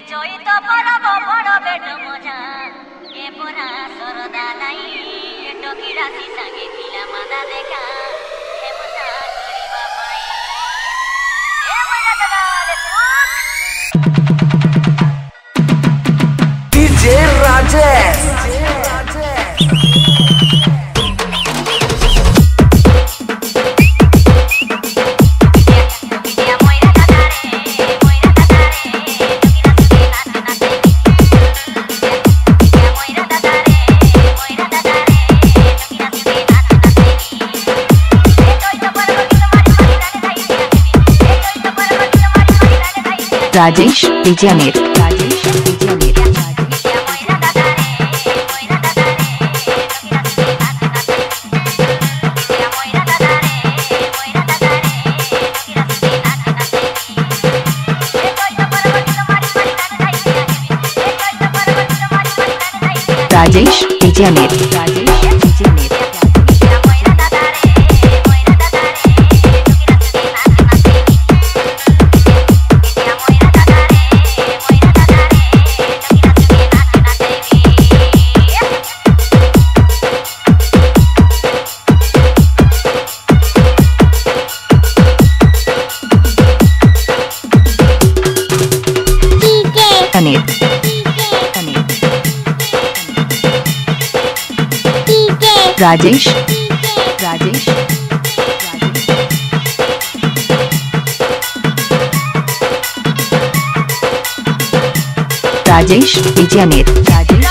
चैत परब बड़ बेट मजा ए पोरा सरदा नाई ए टकी राशि संगे खिला मादा देखा हे मजा करिबा पाई ए मैना दादा डीजे राजेश राजेश विजयनेर राजेश विजयनेर राजेश राजेश राजेश विजयनेर राजेश